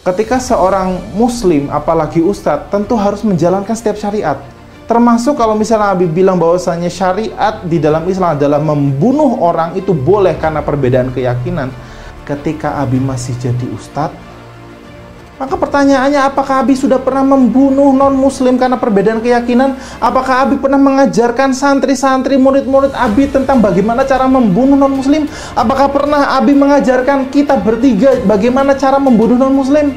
Ketika seorang muslim, apalagi ustadz, tentu harus menjalankan setiap syariat. Termasuk kalau misalnya Abi bilang bahwasanya syariat di dalam Islam adalah membunuh orang, itu boleh karena perbedaan keyakinan. Ketika Abi masih jadi ustadz, maka pertanyaannya, apakah Abi sudah pernah membunuh non-muslim karena perbedaan keyakinan? Apakah Abi pernah mengajarkan santri-santri, murid-murid Abi tentang bagaimana cara membunuh non-muslim? Apakah pernah Abi mengajarkan kita bertiga bagaimana cara membunuh non-muslim?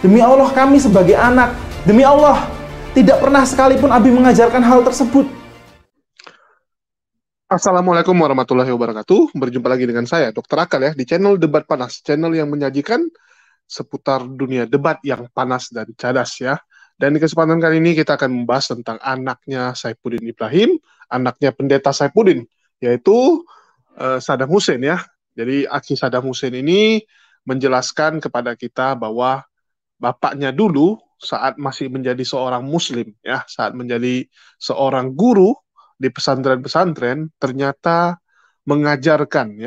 Demi Allah, kami sebagai anak, demi Allah, tidak pernah sekalipun Abi mengajarkan hal tersebut. Assalamualaikum warahmatullahi wabarakatuh. Berjumpa lagi dengan saya, Dr. Akal ya, di channel Debat Panas, channel yang menyajikan seputar dunia debat yang panas dan cadas ya. Dan di kesempatan kali ini kita akan membahas tentang anaknya Saifuddin Ibrahim, anaknya pendeta Saifuddin, yaitu Saddam Hussein ya. Jadi aksi Saddam Hussein ini menjelaskan kepada kita bahwa bapaknya dulu saat masih menjadi seorang muslim ya, saat menjadi seorang guru di pesantren-pesantren, ternyata mengajarkan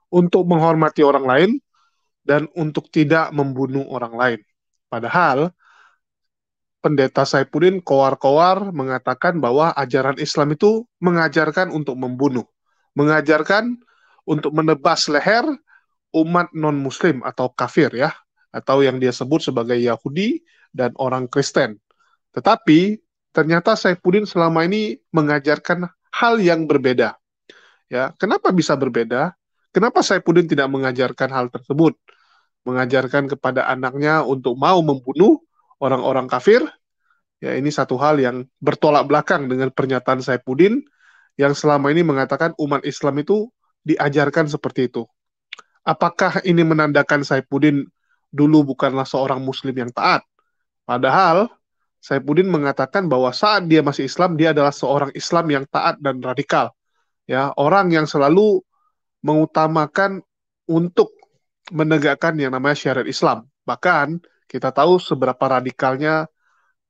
untuk menghormati orang lain dan untuk tidak membunuh orang lain. Padahal pendeta Saifuddin kowar-kowar mengatakan bahwa ajaran Islam itu mengajarkan untuk membunuh, mengajarkan untuk menebas leher umat non-muslim atau kafir ya, atau yang dia sebut sebagai Yahudi dan orang Kristen. Tetapi ternyata Saifuddin selama ini mengajarkan hal yang berbeda. Ya, kenapa bisa berbeda? Kenapa Saifuddin tidak mengajarkan hal tersebut? Mengajarkan kepada anaknya untuk mau membunuh orang-orang kafir? Ya, ini satu hal yang bertolak belakang dengan pernyataan Saifuddin yang selama ini mengatakan umat Islam itu diajarkan seperti itu. Apakah ini menandakan Saifuddin dulu bukanlah seorang muslim yang taat? Padahal Saifuddin mengatakan bahwa saat dia masih Islam, dia adalah seorang Islam yang taat dan radikal. Ya, orang yang selalu mengutamakan untuk menegakkan yang namanya syariat Islam. Bahkan kita tahu seberapa radikalnya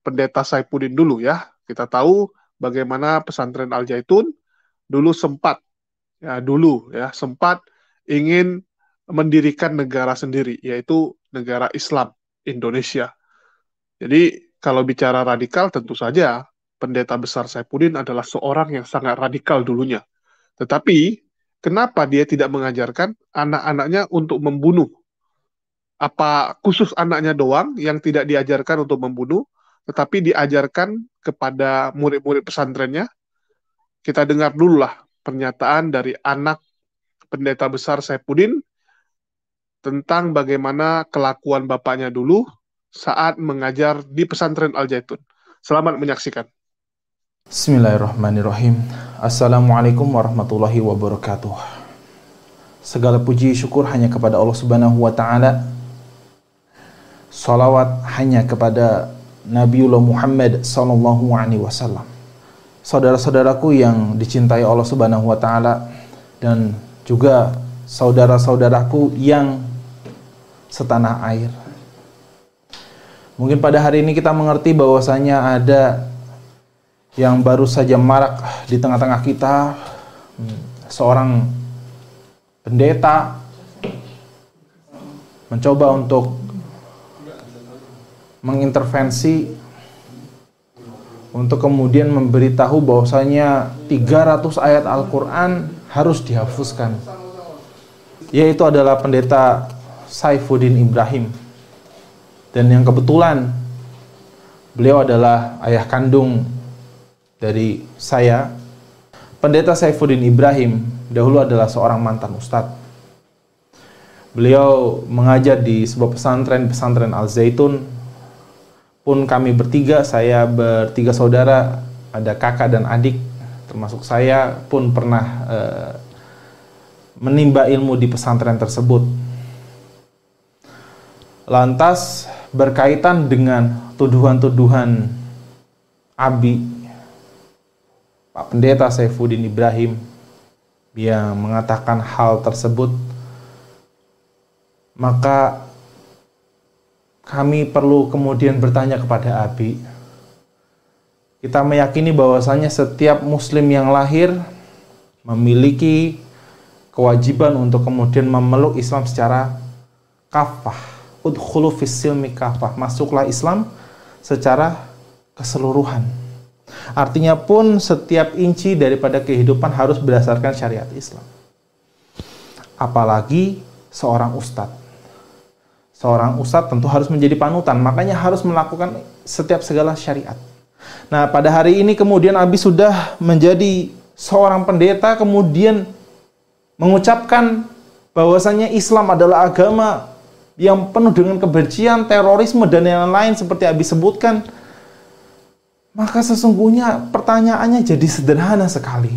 pendeta Saifuddin dulu ya. Kita tahu bagaimana pesantren Al Zaitun dulu sempat ingin mendirikan negara sendiri, yaitu negara Islam Indonesia. Jadi kalau bicara radikal, tentu saja pendeta besar Saifuddin adalah seorang yang sangat radikal dulunya. Tetapi kenapa dia tidak mengajarkan anak-anaknya untuk membunuh? Apa khusus anaknya doang yang tidak diajarkan untuk membunuh, tetapi diajarkan kepada murid-murid pesantrennya? Kita dengar dulu lah pernyataan dari anak pendeta besar Saifuddin tentang bagaimana kelakuan bapaknya dulu saat mengajar di pesantren Al Zaitun. Selamat menyaksikan. Bismillahirrahmanirrahim. Assalamualaikum warahmatullahi wabarakatuh. Segala puji syukur hanya kepada Allah Subhanahu wa Ta'ala. Salawat hanya kepada Nabiullah Muhammad sallallahu alaihi wasallam. Saudara-saudaraku yang dicintai Allah Subhanahu wa Ta'ala, dan juga saudara-saudaraku yang setanah air. Mungkin pada hari ini kita mengerti bahwasanya ada yang baru saja marak di tengah-tengah kita, seorang pendeta mencoba untuk mengintervensi untuk kemudian memberitahu bahwasanya 300 ayat Al-Quran harus dihafuzkan, yaitu adalah pendeta Saifuddin Ibrahim. Dan yang kebetulan beliau adalah ayah kandung dari saya. Pendeta Saifuddin Ibrahim dahulu adalah seorang mantan ustadz. Beliau mengajar di sebuah pesantren Al Zaitun. Pun kami bertiga, saya bertiga saudara, ada kakak dan adik, termasuk saya pun pernah menimba ilmu di pesantren tersebut. Lantas berkaitan dengan tuduhan-tuduhan Abi, Pak Pendeta Saifuddin Ibrahim, yang mengatakan hal tersebut, maka kami perlu kemudian bertanya kepada Abi. Kita meyakini bahwasanya setiap muslim yang lahir memiliki kewajiban untuk kemudian memeluk Islam secara kafah. Udkhulu fis silmi kafah, masuklah Islam secara keseluruhan. Artinya pun setiap inci daripada kehidupan harus berdasarkan syariat Islam. Apalagi seorang ustadz. Seorang ustadz tentu harus menjadi panutan, makanya harus melakukan setiap segala syariat. Nah, pada hari ini kemudian Abi sudah menjadi seorang pendeta, kemudian mengucapkan bahwasanya Islam adalah agama yang penuh dengan kebencian, terorisme, dan yang lain seperti Abi sebutkan, maka sesungguhnya pertanyaannya jadi sederhana sekali.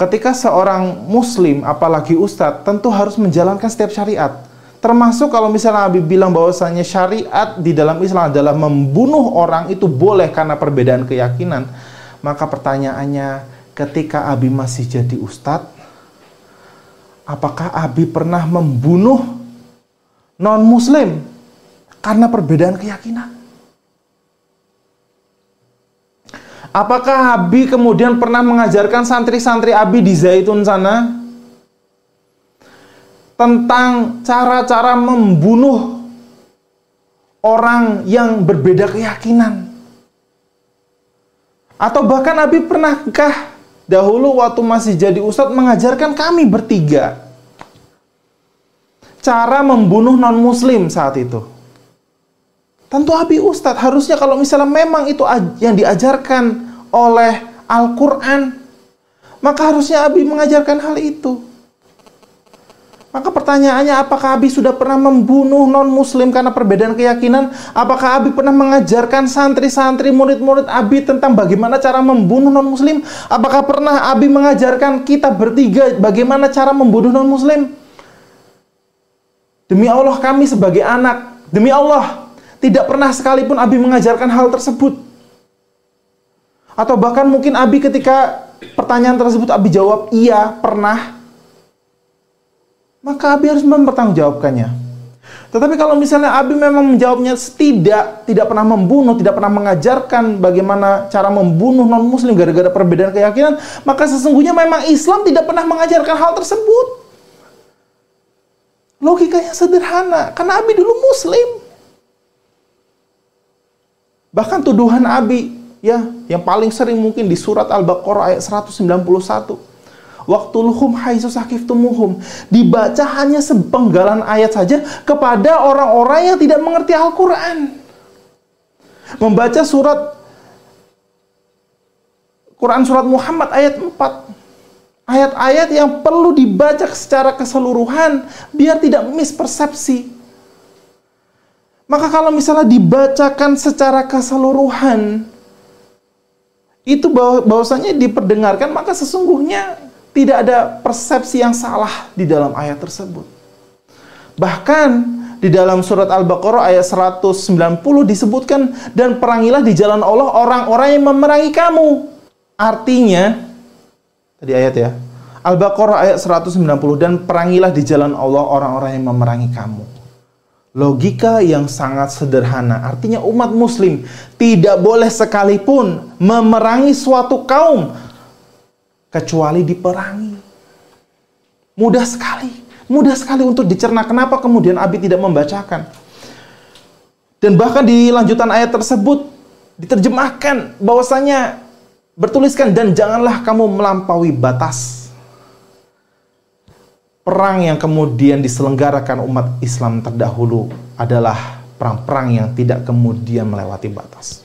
Ketika seorang muslim, apalagi ustadz, tentu harus menjalankan setiap syariat. Termasuk kalau misalnya Abi bilang bahwasanya syariat di dalam Islam adalah membunuh orang, itu boleh karena perbedaan keyakinan. Maka pertanyaannya, ketika Abi masih jadi ustadz, apakah Abi pernah membunuh non-muslim karena perbedaan keyakinan? Apakah Abi kemudian pernah mengajarkan santri-santri Abi di Zaitun sana tentang cara-cara membunuh orang yang berbeda keyakinan? Atau bahkan Abi pernahkah dahulu waktu masih jadi ustadz mengajarkan kami bertiga cara membunuh non-muslim saat itu? Tentu Abi ustadz, harusnya kalau misalnya memang itu yang diajarkan oleh Al-Quran, maka harusnya Abi mengajarkan hal itu. Maka pertanyaannya, apakah Abi sudah pernah membunuh non-muslim karena perbedaan keyakinan? Apakah Abi pernah mengajarkan santri-santri, murid-murid Abi tentang bagaimana cara membunuh non-muslim? Apakah pernah Abi mengajarkan kita bertiga bagaimana cara membunuh non-muslim? Demi Allah, kami sebagai anak, demi Allah, tidak pernah sekalipun Abi mengajarkan hal tersebut. Atau bahkan mungkin Abi ketika pertanyaan tersebut Abi jawab, iya, pernah. Maka Abi harus mempertanggungjawabkannya. Tetapi kalau misalnya Abi memang menjawabnya tidak pernah membunuh, tidak pernah mengajarkan bagaimana cara membunuh non-muslim gara-gara perbedaan keyakinan, maka sesungguhnya memang Islam tidak pernah mengajarkan hal tersebut. Logikanya sederhana, karena Abi dulu muslim. Bahkan tuduhan Abi, ya, yang paling sering mungkin di surat Al-Baqarah ayat 191. Waqtuluhum haitsu saqiftumuhum. Dibaca hanya sepenggalan ayat saja kepada orang-orang yang tidak mengerti Al-Quran. Membaca Quran surat Muhammad ayat 4. Ayat-ayat yang perlu dibaca secara keseluruhan biar tidak mispersepsi. Maka kalau misalnya dibacakan secara keseluruhan, itu bahwasanya diperdengarkan, maka sesungguhnya tidak ada persepsi yang salah di dalam ayat tersebut. Bahkan di dalam surat Al-Baqarah ayat 190 disebutkan, dan perangilah di jalan Allah orang-orang yang memerangi kamu. Artinya, tadi ayat ya, Al-Baqarah ayat 190, dan perangilah di jalan Allah orang-orang yang memerangi kamu. Logika yang sangat sederhana. Artinya umat muslim tidak boleh sekalipun memerangi suatu kaum kecuali diperangi. Mudah sekali untuk dicerna. Kenapa kemudian Abi tidak membacakan? Dan bahkan di lanjutan ayat tersebut diterjemahkan bahwasanya bertuliskan, dan janganlah kamu melampaui batas. Perang yang kemudian diselenggarakan umat Islam terdahulu adalah perang-perang yang tidak kemudian melewati batas.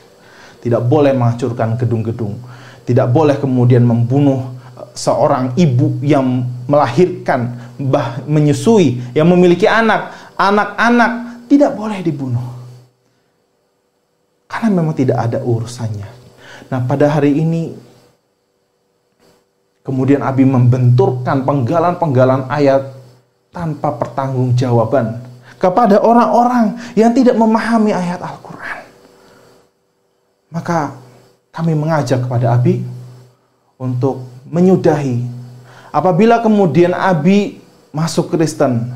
Tidak boleh menghancurkan gedung-gedung. Tidak boleh kemudian membunuh seorang ibu yang melahirkan, menyusui, yang memiliki anak-anak tidak boleh dibunuh. Karena memang tidak ada urusannya. Nah, pada hari ini kemudian Abi membenturkan penggalan-penggalan ayat tanpa pertanggungjawaban kepada orang-orang yang tidak memahami ayat Al-Quran. Maka kami mengajak kepada Abi untuk menyudahi. Apabila kemudian Abi masuk Kristen,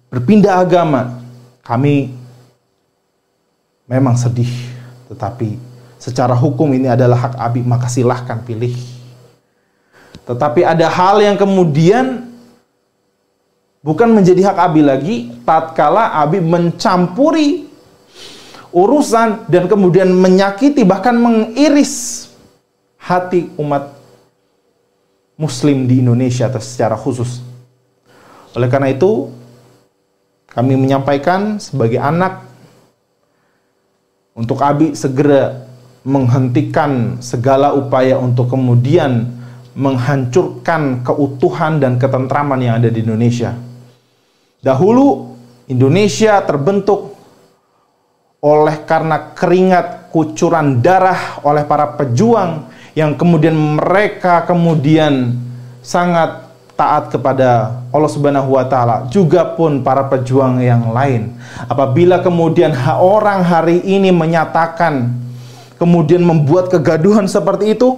berpindah agama, kami memang sedih. Tetapi secara hukum ini adalah hak Abi, maka silahkan pilih. Tetapi ada hal yang kemudian bukan menjadi hak Abi lagi, tatkala Abi mencampuri urusan dan kemudian menyakiti, bahkan mengiris hati umat Muslim di Indonesia secara khusus. Oleh karena itu, kami menyampaikan sebagai anak untuk Abi segera menghentikan segala upaya untuk kemudian menghancurkan keutuhan dan ketentraman yang ada di Indonesia. Dahulu Indonesia terbentuk oleh karena keringat kucuran darah oleh para pejuang yang kemudian mereka sangat taat kepada Allah Subhanahu wa taala, juga pun para pejuang yang lain. Apabila kemudian orang hari ini menyatakan kemudian membuat kegaduhan seperti itu,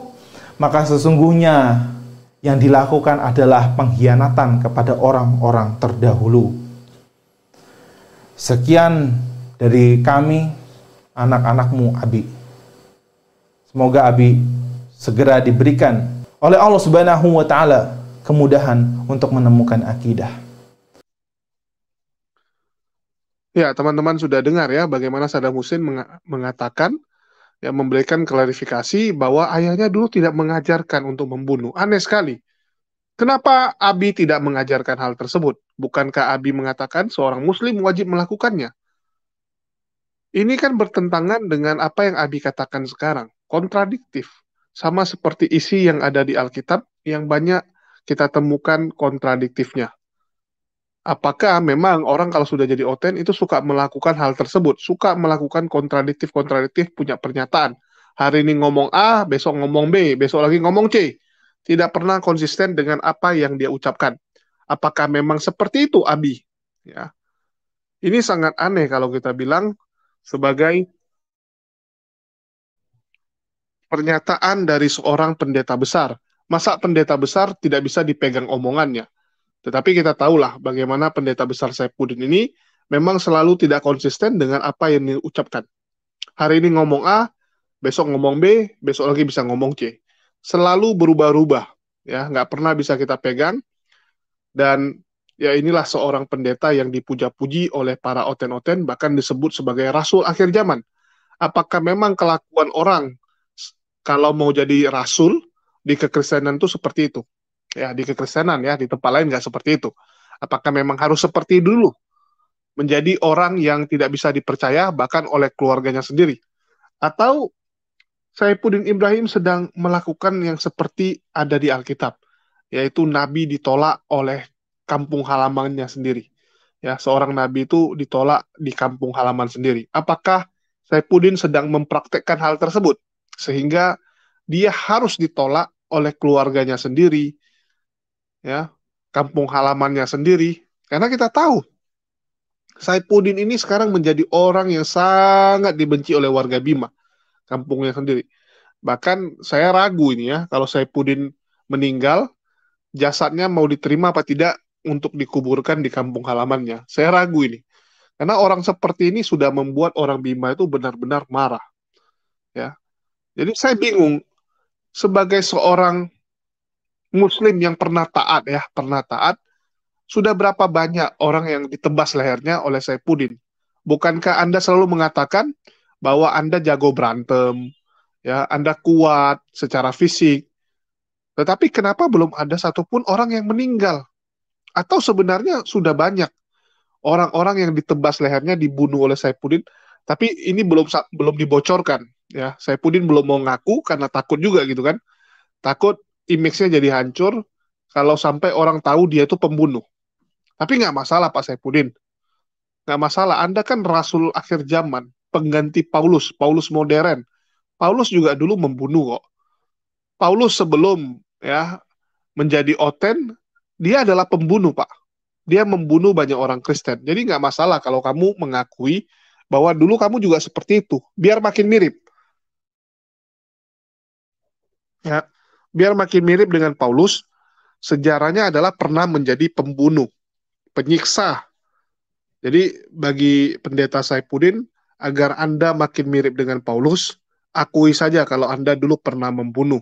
maka sesungguhnya yang dilakukan adalah pengkhianatan kepada orang-orang terdahulu. Sekian dari kami, anak-anakmu Abi. Semoga Abi segera diberikan oleh Allah Subhanahu wa taala kemudahan untuk menemukan akidah. Ya, teman-teman sudah dengar ya bagaimana Saddam Hussein mengatakan, ya, memberikan klarifikasi bahwa ayahnya dulu tidak mengajarkan untuk membunuh. Aneh sekali. Kenapa Abi tidak mengajarkan hal tersebut? Bukankah Abi mengatakan seorang muslim wajib melakukannya? Ini kan bertentangan dengan apa yang Abi katakan sekarang. Kontradiktif. Sama seperti isi yang ada di Alkitab yang banyak kita temukan kontradiktifnya. Apakah memang orang kalau sudah jadi oten itu suka melakukan hal tersebut, suka melakukan kontradiktif punya pernyataan. Hari ini ngomong A, besok ngomong B, besok lagi ngomong C. Tidak pernah konsisten dengan apa yang dia ucapkan. Apakah memang seperti itu Abi? Ya. Ini sangat aneh kalau kita bilang sebagai pernyataan dari seorang pendeta besar. Masa pendeta besar tidak bisa dipegang omongannya? Tetapi kita tahulah bagaimana pendeta besar Saifuddin ini memang selalu tidak konsisten dengan apa yang diucapkan. Hari ini ngomong A, besok ngomong B, besok lagi bisa ngomong C. Selalu berubah-ubah, ya, nggak pernah bisa kita pegang. Dan ya inilah seorang pendeta yang dipuja-puji oleh para oten-oten, bahkan disebut sebagai rasul akhir zaman. Apakah memang kelakuan orang kalau mau jadi rasul di kekristenan itu seperti itu? Ya, di kekristenan ya, di tempat lain nggak seperti itu. Apakah memang harus seperti dulu? Menjadi orang yang tidak bisa dipercaya bahkan oleh keluarganya sendiri? Atau Saifuddin Ibrahim sedang melakukan yang seperti ada di Alkitab, yaitu Nabi ditolak oleh kampung halamannya sendiri. Ya, seorang Nabi itu ditolak di kampung halaman sendiri. Apakah Saifuddin sedang mempraktekkan hal tersebut? Sehingga dia harus ditolak oleh keluarganya sendiri, ya, kampung halamannya sendiri. Karena kita tahu Saifuddin ini sekarang menjadi orang yang sangat dibenci oleh warga Bima, kampungnya sendiri. Bahkan saya ragu ini ya, kalau Saifuddin meninggal, jasadnya mau diterima apa tidak untuk dikuburkan di kampung halamannya. Saya ragu ini. Karena orang seperti ini sudah membuat orang Bima itu benar-benar marah. Ya. Jadi saya bingung, sebagai seorang Muslim yang pernah taat ya, sudah berapa banyak orang yang ditebas lehernya oleh Saifuddin? Bukankah Anda selalu mengatakan bahwa Anda jago berantem, ya, Anda kuat secara fisik, tetapi kenapa belum ada satupun orang yang meninggal? Atau sebenarnya sudah banyak orang-orang yang ditebas lehernya dibunuh oleh Saifuddin, tapi ini belum dibocorkan, ya. Saifuddin belum mau ngaku karena takut juga gitu kan, takut image-nya jadi hancur kalau sampai orang tahu dia itu pembunuh. Tapi nggak masalah Pak Saifuddin, nggak masalah. Anda kan rasul akhir zaman, pengganti Paulus modern. Paulus juga dulu membunuh kok. Paulus sebelum ya menjadi oten, dia adalah pembunuh Pak. Dia membunuh banyak orang Kristen. Jadi nggak masalah kalau kamu mengakui bahwa dulu kamu juga seperti itu, biar makin mirip. Ya, biar makin mirip dengan Paulus, sejarahnya adalah pernah menjadi pembunuh, penyiksa. Jadi bagi pendeta Saifuddin, agar Anda makin mirip dengan Paulus, akui saja kalau Anda dulu pernah membunuh.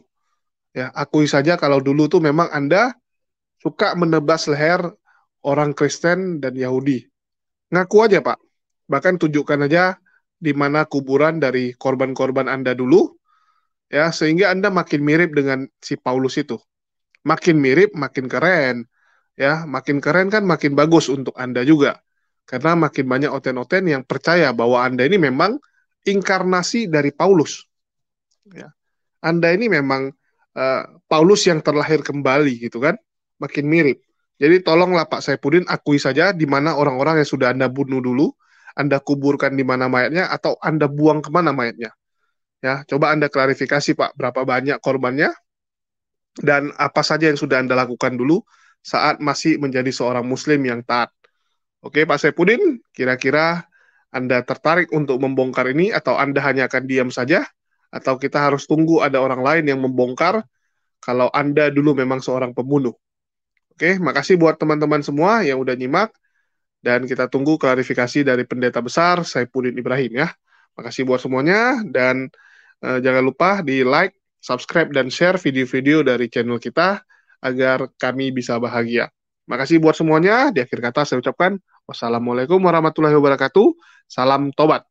Ya, akui saja kalau dulu tuh memang Anda suka menebas leher orang Kristen dan Yahudi. Ngaku aja, Pak. Bahkan tunjukkan aja di mana kuburan dari korban-korban Anda dulu, ya, sehingga Anda makin mirip dengan si Paulus itu. Makin mirip, makin keren. Ya, makin keren kan makin bagus untuk Anda juga. Karena makin banyak oten-oten yang percaya bahwa Anda ini memang inkarnasi dari Paulus. Ya. Anda ini memang Paulus yang terlahir kembali gitu kan, makin mirip. Jadi tolonglah Pak Saipudin akui saja di mana orang-orang yang sudah Anda bunuh dulu, Anda kuburkan di mana mayatnya atau Anda buang kemana mayatnya. Ya, coba Anda klarifikasi Pak, berapa banyak korbannya dan apa saja yang sudah Anda lakukan dulu saat masih menjadi seorang Muslim yang taat. Oke Pak Saipudin, kira-kira Anda tertarik untuk membongkar ini atau Anda hanya akan diam saja? Atau kita harus tunggu ada orang lain yang membongkar kalau Anda dulu memang seorang pembunuh. Oke, makasih buat teman-teman semua yang udah nyimak dan kita tunggu klarifikasi dari pendeta besar Saipudin Ibrahim ya. Makasih buat semuanya dan jangan lupa di like, subscribe dan share video-video dari channel kita agar kami bisa bahagia. Makasih buat semuanya. Di akhir kata saya ucapkan wassalamualaikum warahmatullahi wabarakatuh. Salam tobat.